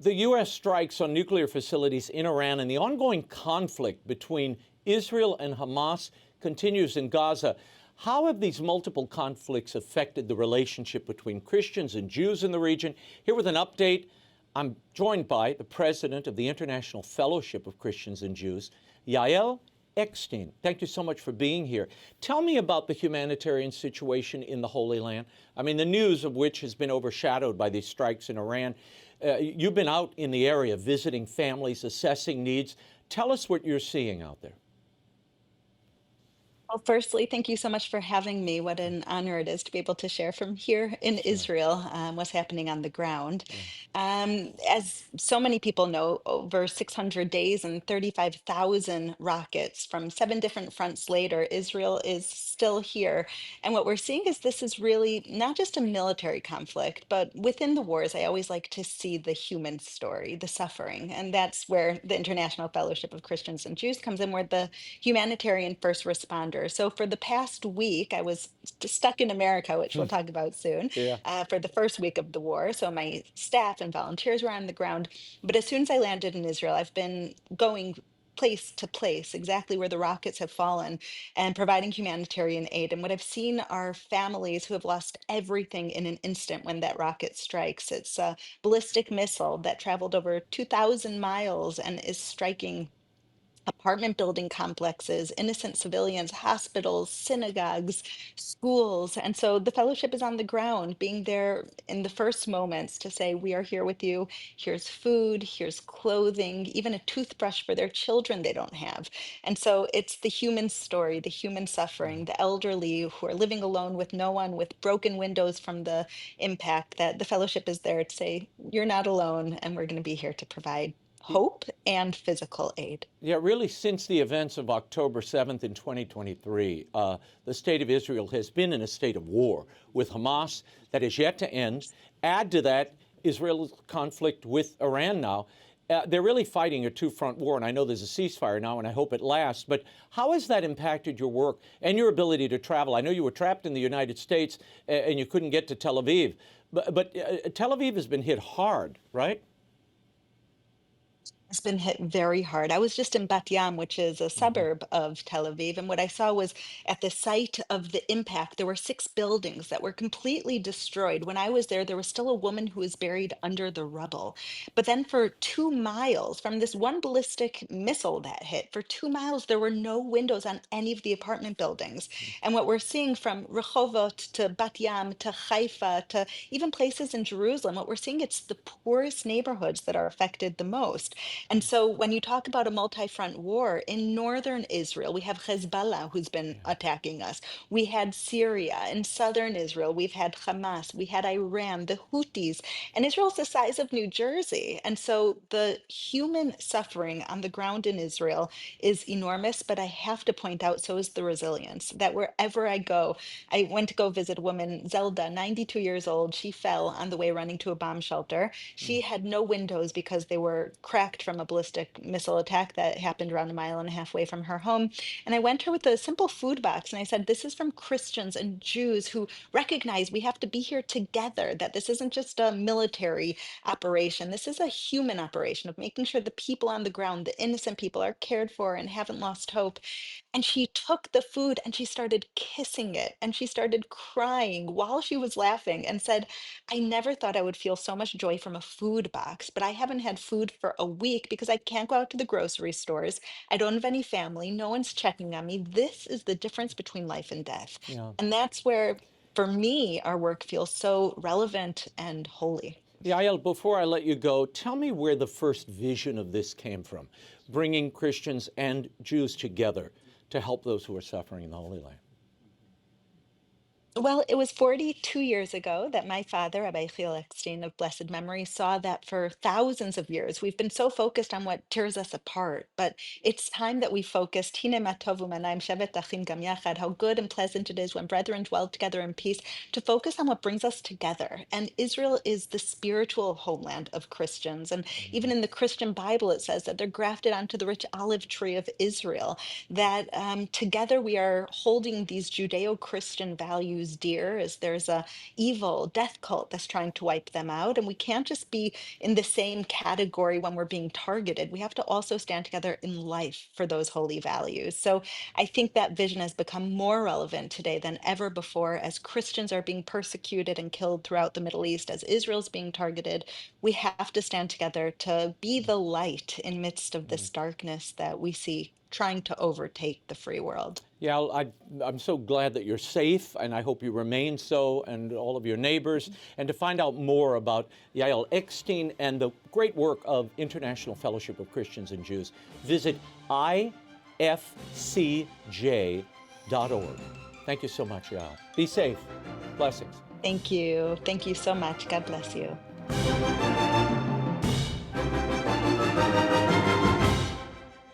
The U.S. strikes on nuclear facilities in Iran and the ongoing conflict between Israel and Hamas continues in Gaza. How have these multiple conflicts affected the relationship between Christians and Jews in the region? Here with an update, I'm joined by the president of the International Fellowship of Christians and Jews, Yael Eckstein. Thank you so much for being here. Tell me about the humanitarian situation in the Holy Land. I mean, the news of which has been overshadowed by these strikes in Iran. You've been out in the area visiting families, assessing needs. Tell us what you're seeing out there. Well, firstly, thank you so much for having me. What an honor it is to be able to share from here in Sure. Israel what's happening on the ground. Yeah. As so many people know, over 600 days and 35,000 rockets from 7 different fronts later, Israel is still here. And what we're seeing is this is really not just a military conflict, but within the wars, I always like to see the human story, the suffering. And that's where the International Fellowship of Christians and Jews comes in, where the humanitarian first responder. So for the past week, I was stuck in America, which we'll talk about soon, Yeah. for the first week of the war. So my staff and volunteers were on the ground. But as soon as I landed in Israel, I've been going place to place, exactly where the rockets have fallen, and providing humanitarian aid. And what I've seen are families who have lost everything in an instant when that rocket strikes. It's a ballistic missile that traveled over 2,000 miles and is striking apartment building complexes, innocent civilians, hospitals, synagogues, schools. And so the fellowship is on the ground, being there in the first moments to say, we are here with you. Here's food, here's clothing, even a toothbrush for their children they don't have. And so it's the human story, the human suffering, the elderly who are living alone with no one, with broken windows from the impact, that the fellowship is there to say, you're not alone, and we're going to be here to provide hope and physical aid. Yeah, really, since the events of October 7th in 2023, the state of Israel has been in a state of war with Hamas that is yet to end. Add to that Israel's conflict with Iran now. They're really fighting a two-front war, and I know there's a ceasefire now, and I hope it lasts. But how has that impacted your work and your ability to travel? I know you were trapped in the United States and you couldn't get to Tel Aviv, but Tel Aviv has been hit hard, right? It's been hit very hard. I was just in Bat Yam, which is a Mhm. suburb of Tel Aviv, and what I saw was at the site of the impact, there were 6 buildings that were completely destroyed. When I was there was still a woman who was buried under the rubble. But then for 2 miles from this one ballistic missile that hit, for 2 miles, there were no windows on any of the apartment buildings. And what we're seeing from Rehovot to Bat Yam to Haifa to even places in Jerusalem, what we're seeing, it's the poorest neighborhoods that are affected the most. And so when you talk about a multi-front war in northern Israel, we have Hezbollah who's been Yeah. attacking us. We had Syria. In southern Israel, we've had Hamas, we had Iran, the Houthis, and Israel's the size of New Jersey. And so the human suffering on the ground in Israel is enormous, but I have to point out, so is the resilience, that wherever I go, I went to go visit a woman, Zelda, 92 years old. She fell on the way running to a bomb shelter. She had no windows because they were cracked from a ballistic missile attack that happened around a mile and a half away from her home. And I went to her with a simple food box and I said, this is from Christians and Jews who recognize we have to be here together, that this isn't just a military operation. This is a human operation of making sure the people on the ground, the innocent people, are cared for and haven't lost hope. And she took the food and she started kissing it and she started crying while she was laughing and said, I never thought I would feel so much joy from a food box, but I haven't had food for a week because I can't go out to the grocery stores. I don't have any family. No one's checking on me. This is the difference between life and death. Yeah. And that's where, for me, our work feels so relevant and holy. Yael, before I let you go, tell me where the first vision of this came from, bringing Christians and Jews together to help those who are suffering in the Holy Land. Well, it was 42 years ago that my father, Rabbi Yael Eckstein of blessed memory, saw that for thousands of years we've been so focused on what tears us apart. But it's time that we focused, "Hine ma tov u'manayim shevet achim gam yachad," how good and pleasant it is when brethren dwell together in peace, to focus on what brings us together. And Israel is the spiritual homeland of Christians. And even in the Christian Bible, it says that they're grafted onto the rich olive tree of Israel, that together we are holding these Judeo-Christian values values dear, is there's a evil death cult that's trying to wipe them out. And we can't just be in the same category when we're being targeted. We have to also stand together in life for those holy values. So I think that vision has become more relevant today than ever before as Christians are being persecuted and killed throughout the Middle East, as Israel's being targeted. We have to stand together to be the light in midst of this darkness that we see trying to overtake the free world. Yeah, I'm so glad that you're safe, and I hope you remain so, and all of your neighbors. And to find out more about Yael Eckstein and the great work of International Fellowship of Christians and Jews, visit ifcj.org. Thank you so much, Yael. Be safe. Blessings. Thank you. Thank you so much. God bless you.